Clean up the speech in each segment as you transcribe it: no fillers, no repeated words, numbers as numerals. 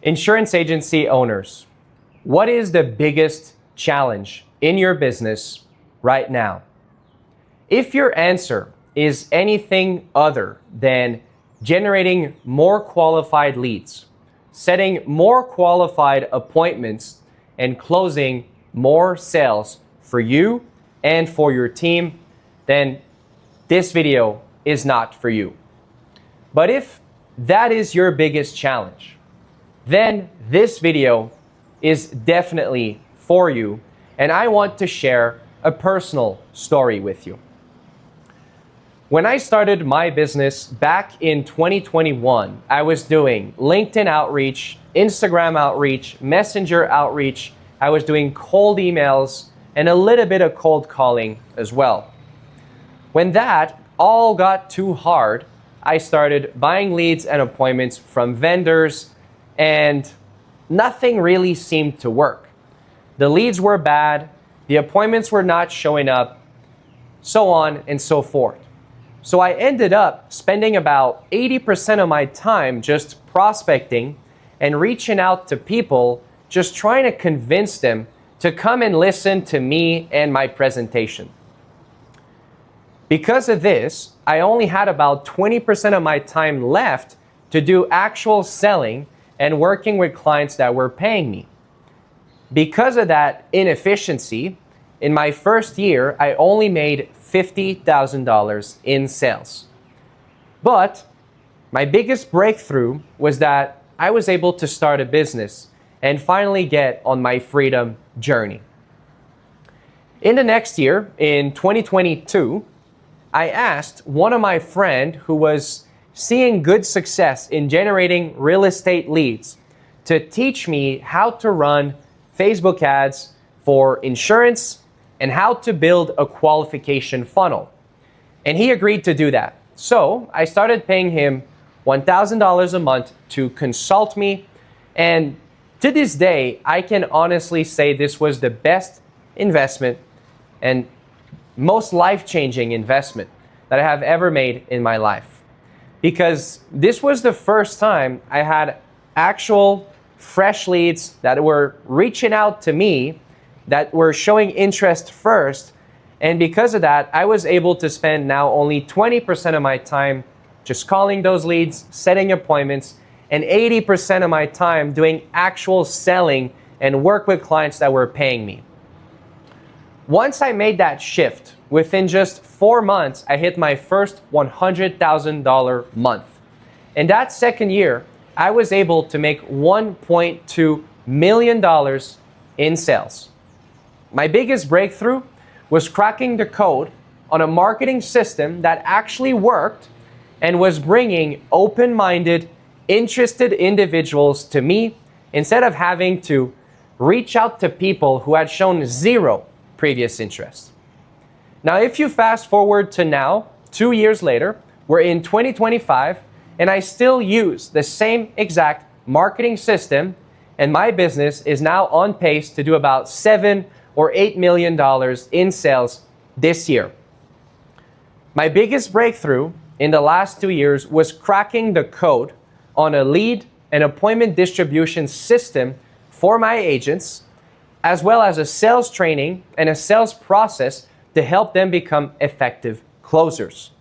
Insurance agency owners, what is the biggest challenge in your business right now? If your answer is anything other than generating more qualified leads, setting more qualified appointments, and closing more sales for you and for your team, then this video is not for you. But if that is your biggest challenge, then this video is definitely for you, and I want to share a personal story with you. When I started my business back in 2021, I was doing LinkedIn outreach, Instagram outreach, Messenger outreach. I was doing cold emails and a little bit of cold calling as well. When that all got too hard, I started buying leads and appointments from vendors, and nothing really seemed to work. The leads were bad, the appointments were not showing up, so on and so forth. So I ended up spending about 80% of my time just prospecting and reaching out to people, just trying to convince them to come and listen to me and my presentation. Because of this, I only had about 20% of my time left to do actual selling and working with clients that were paying me. Because of that inefficiency, in my first year, I only made $50,000 in sales. But my biggest breakthrough was that I was able to start a business and finally get on my freedom journey. In the next year, in 2022, I asked one of my friends who was seeing good success in generating real estate leads to teach me how to run Facebook ads for insurance and how to build a qualification funnel. And he agreed to do that. So I started paying him $1,000 a month to consult me. And to this day, I can honestly say this was the best investment and most life-changing investment that I have ever made in my life. Because this was the first time I had actual fresh leads that were reaching out to me, that were showing interest first. And because of that, I was able to spend now only 20% of my time just calling those leads, setting appointments, and 80% of my time doing actual selling and work with clients that were paying me. Once I made that shift, within just 4 months, I hit my first $100,000 month. And that second year, I was able to make $1.2 million in sales. My biggest breakthrough was cracking the code on a marketing system that actually worked and was bringing open-minded, interested individuals to me instead of having to reach out to people who had shown zero previous interest. Now, if you fast forward to now, 2 years later, we're in 2025, and I still use the same exact marketing system, and my business is now on pace to do about $7 or $8 million in sales this year. My biggest breakthrough in the last 2 years was cracking the code on a lead and appointment distribution system for my agents, as well as a sales training and a sales process to help them become effective closers.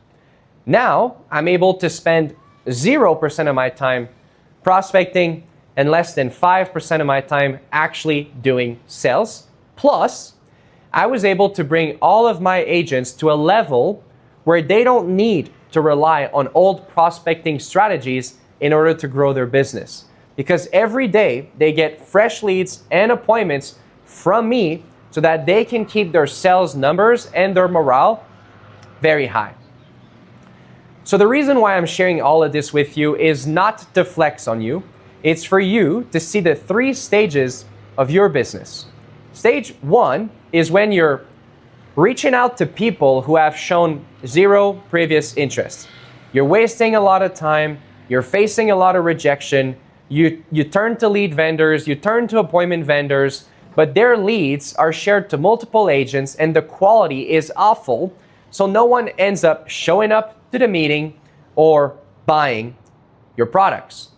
Now, I'm able to spend 0% of my time prospecting and less than 5% of my time actually doing sales. Plus, I was able to bring all of my agents to a level where they don't need to rely on old prospecting strategies in order to grow their business. Because every day they get fresh leads and appointments from me so that they can keep their sales numbers and their morale very high. So the reason why I'm sharing all of this with you is not to flex on you. It's for you to see the 3 stages of your business. Stage 1 is when you're reaching out to people who have shown zero previous interest. You're wasting a lot of time, you're facing a lot of rejection, you turn to lead vendors, you turn to appointment vendors, but their leads are shared to multiple agents and the quality is awful, so no one ends up showing up to the meeting or buying your products.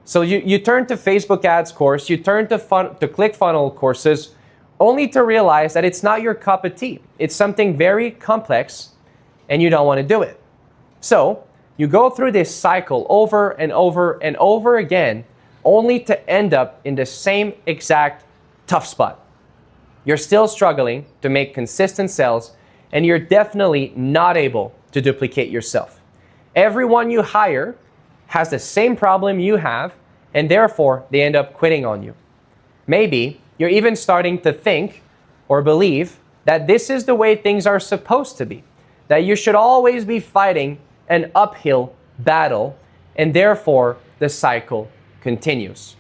So you turn to Facebook ads course, you turn to ClickFunnels courses, only to realize that it's not your cup of tea. It's something very complex and you don't want to do it. So you go through this cycle over and over and over again, only to end up in the same exact tough spot. You're still struggling to make consistent sales, and you're definitely not able to duplicate yourself. Everyone you hire has the same problem you have, and therefore they end up quitting on you. Maybe you're even starting to think or believe that this is the way things are supposed to be, that you should always be fighting an uphill battle, and therefore the cycle continues.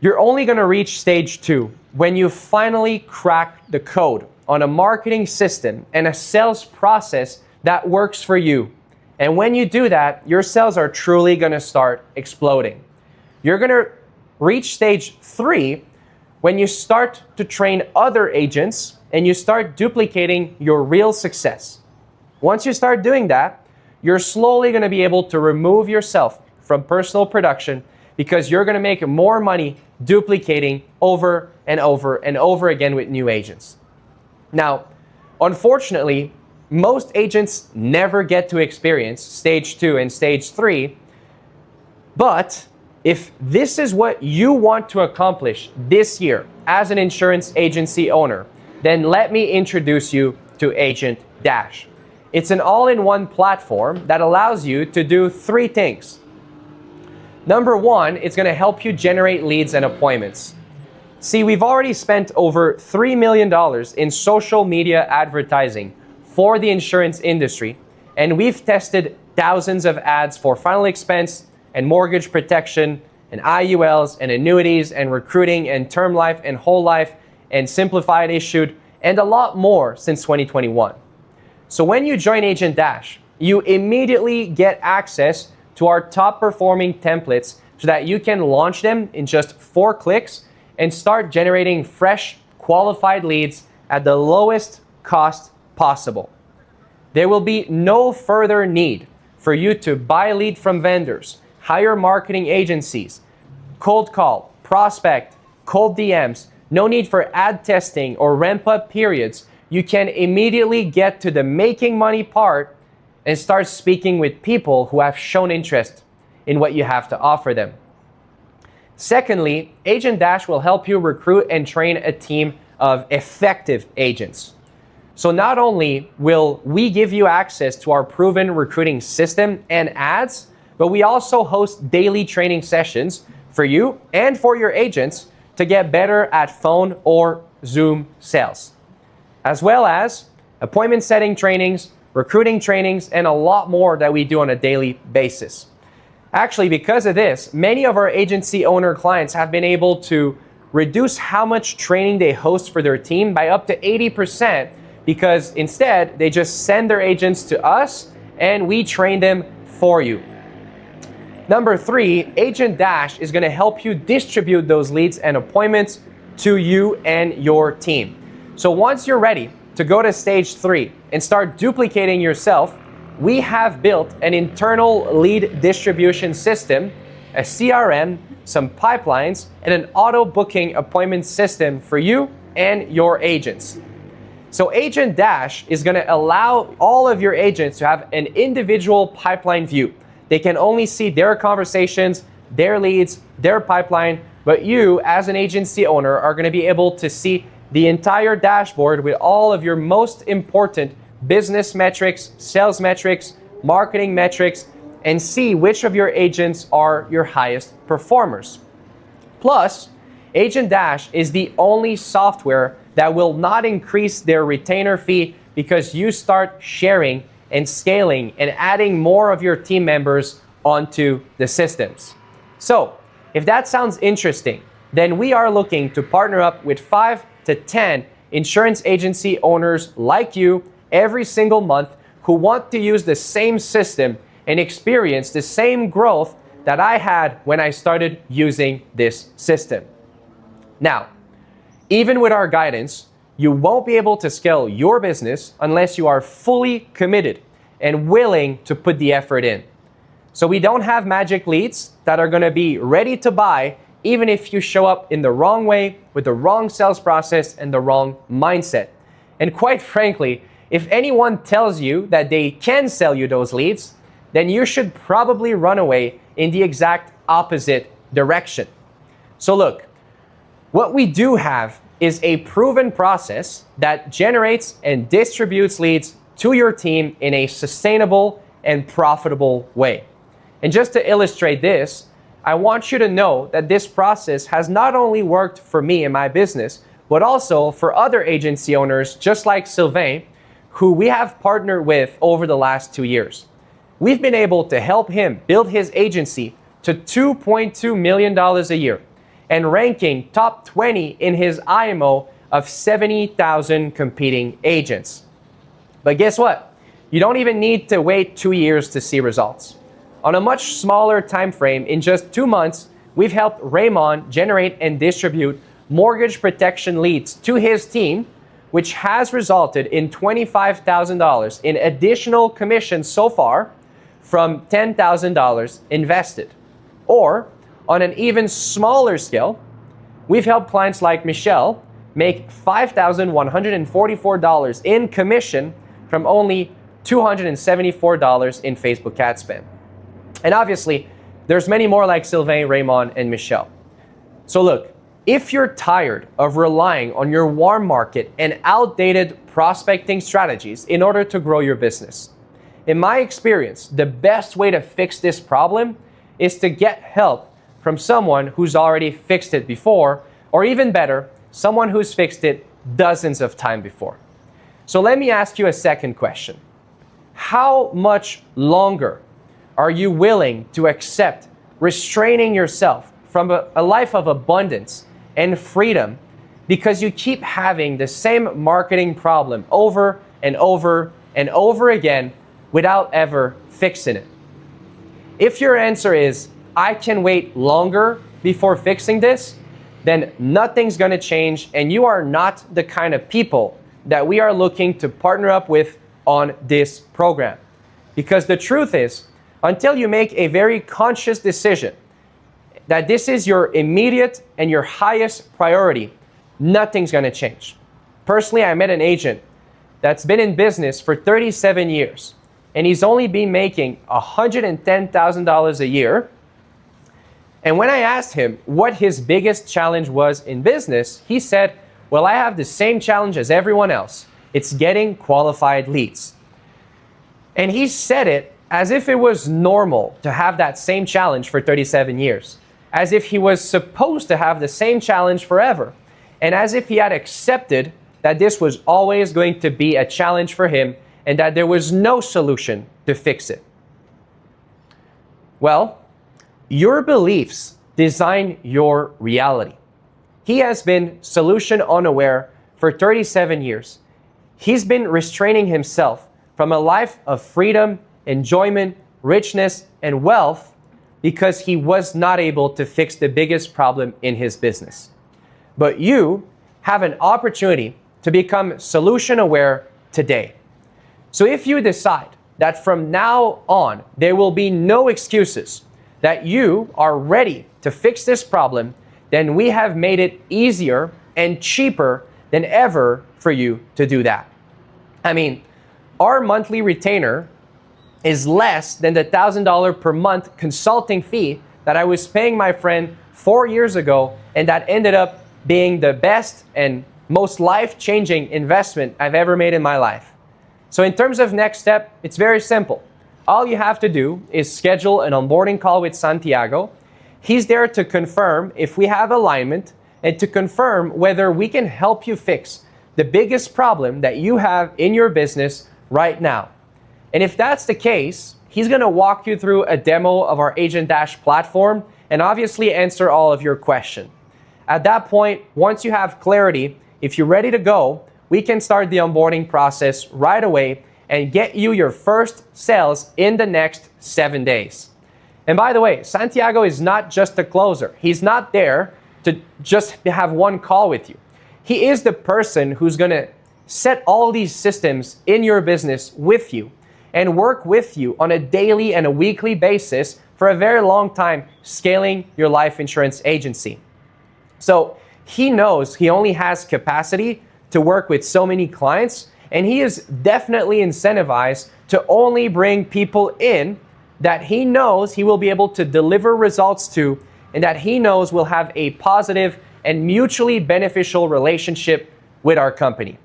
You're only going to reach stage 2 when you finally crack the code on a marketing system and a sales process that works for you. And when you do that, your sales are truly going to start exploding. You're going to reach stage 3 when you start to train other agents and you start duplicating your real success. Once you start doing that, you're slowly going to be able to remove yourself from personal production, because you're going to make more money duplicating over and over and over again with new agents. Now, unfortunately, most agents never get to experience stage 2 and stage 3, but if this is what you want to accomplish this year as an insurance agency owner, then let me introduce you to Agent Dash. It's an all-in-one platform that allows you to do 3 things. Number 1, it's going to help you generate leads and appointments. See, we've already spent over $3 million in social media advertising for the insurance industry, and we've tested thousands of ads for final expense and mortgage protection and IULs and annuities and recruiting and term life and whole life and simplified issued and a lot more since 2021. So when you join Agent Dash, you immediately get access to our top performing templates so that you can launch them in just 4 clicks and start generating fresh, qualified leads at the lowest cost possible. There will be no further need for you to buy lead from vendors, hire marketing agencies, cold call, prospect, cold DMs, no need for ad testing or ramp up periods. You can immediately get to the making money part and start speaking with people who have shown interest in what you have to offer them. Secondly, Agent Dash will help you recruit and train a team of effective agents. So not only will we give you access to our proven recruiting system and ads, but we also host daily training sessions for you and for your agents to get better at phone or Zoom sales, as well as appointment setting trainings, recruiting trainings, and a lot more that we do on a daily basis. Actually, because of this, many of our agency owner clients have been able to reduce how much training they host for their team by up to 80%, because instead they just send their agents to us and we train them for you. Number 3, Agent Dash is going to help you distribute those leads and appointments to you and your team. So once you're ready to go to stage 3 and start duplicating yourself, we have built an internal lead distribution system, a CRM, some pipelines, and an auto booking appointment system for you and your agents. So Agent Dash is going to allow all of your agents to have an individual pipeline view. They can only see their conversations, their leads, their pipeline, but you as an agency owner are going to be able to see the entire dashboard with all of your most important business metrics, sales metrics, marketing metrics, and see which of your agents are your highest performers. Plus, Agent Dash is the only software that will not increase their retainer fee because you start sharing and scaling and adding more of your team members onto the systems. So, if that sounds interesting, then we are looking to partner up with 5 to 10 insurance agency owners like you every single month who want to use the same system and experience the same growth that I had when I started using this system. Now, even with our guidance, you won't be able to scale your business unless you are fully committed and willing to put the effort in. So we don't have magic leads that are going to be ready to buy even if you show up in the wrong way, with the wrong sales process and the wrong mindset. And quite frankly, if anyone tells you that they can sell you those leads, then you should probably run away in the exact opposite direction. So look, what we do have is a proven process that generates and distributes leads to your team in a sustainable and profitable way. And just to illustrate this, I want you to know that this process has not only worked for me and my business, but also for other agency owners just like Sylvain, who we have partnered with over the last 2 years. We've been able to help him build his agency to $2.2 million a year and ranking top 20 in his IMO of 70,000 competing agents. But guess what? You don't even need to wait 2 years to see results. On a much smaller time frame, in just 2 months, we've helped Raymond generate and distribute mortgage protection leads to his team, which has resulted in $25,000 in additional commission so far from $10,000 invested. Or, on an even smaller scale, we've helped clients like Michelle make $5,144 in commission from only $274 in Facebook ad spend. And obviously, there's many more like Sylvain, Raymond, and Michelle. So look, if you're tired of relying on your warm market and outdated prospecting strategies in order to grow your business, in my experience, the best way to fix this problem is to get help from someone who's already fixed it before, or even better, someone who's fixed it dozens of times before. So let me ask you a second question. How much longer are you willing to accept restraining yourself from a life of abundance and freedom because you keep having the same marketing problem over and over and over again without ever fixing it? If your answer is, I can wait longer before fixing this, then nothing's going to change and you are not the kind of people that we are looking to partner up with on this program. Because the truth is, until you make a very conscious decision that this is your immediate and your highest priority, nothing's going to change. Personally, I met an agent that's been in business for 37 years, and he's only been making $110,000 a year. And when I asked him what his biggest challenge was in business, he said, well, I have the same challenge as everyone else. It's getting qualified leads. And he said it as if it was normal to have that same challenge for 37 years, as if he was supposed to have the same challenge forever, and as if he had accepted that this was always going to be a challenge for him and that there was no solution to fix it. Well, your beliefs design your reality. He has been solution unaware for 37 years. He's been restraining himself from a life of freedom, enjoyment, richness, and wealth because he was not able to fix the biggest problem in his business. But you have an opportunity to become solution aware today. So if you decide that from now on there will be no excuses, that you are ready to fix this problem, then we have made it easier and cheaper than ever for you to do that. I mean, our monthly retainer is less than the $1,000 per month consulting fee that I was paying my friend 4 years ago, and that ended up being the best and most life-changing investment I've ever made in my life. So in terms of next step, it's very simple. All you have to do is schedule an onboarding call with Santiago. He's there to confirm if we have alignment and to confirm whether we can help you fix the biggest problem that you have in your business right now. And if that's the case, he's going to walk you through a demo of our Agent Dash platform and obviously answer all of your questions. At that point, once you have clarity, if you're ready to go, we can start the onboarding process right away and get you your first sales in the next 7 days. And by the way, Santiago is not just a closer. He's not there to just have one call with you. He is the person who's going to set all these systems in your business with you. and work with you on a daily and a weekly basis for a very long time, scaling your life insurance agency. So he knows he only has capacity to work with so many clients, and he is definitely incentivized to only bring people in that he knows he will be able to deliver results to, and that he knows will have a positive and mutually beneficial relationship with our company.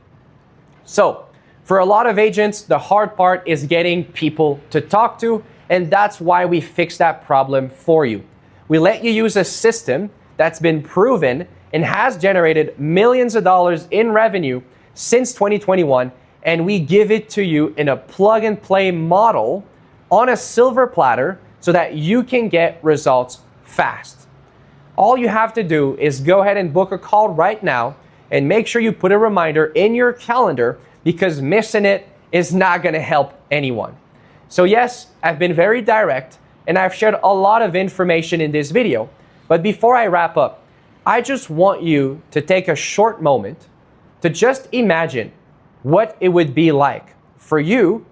So, for a lot of agents, the hard part is getting people to talk to, and that's why we fix that problem for you. We let you use a system that's been proven and has generated millions of dollars in revenue since 2021, and we give it to you in a plug-and-play model on a silver platter so that you can get results fast. All you have to do is go ahead and book a call right now, and make sure you put a reminder in your calendar, because missing it is not going to help anyone. So yes, I've been very direct and I've shared a lot of information in this video, but before I wrap up, I just want you to take a short moment to just imagine what it would be like for you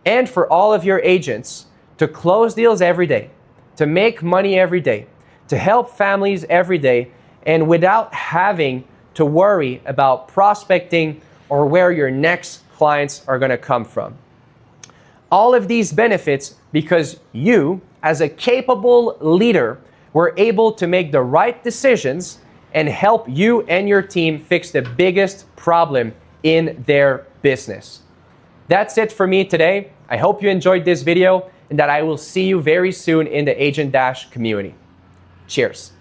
and for all of your agents to close deals every day, to make money every day, to help families every day, and without having to worry about prospecting or where your next clients are going to come from. All of these benefits because you, as a capable leader, were able to make the right decisions and help you and your team fix the biggest problem in their business. That's it for me today. I hope you enjoyed this video and that I will see you very soon in the Agent Dash community. Cheers.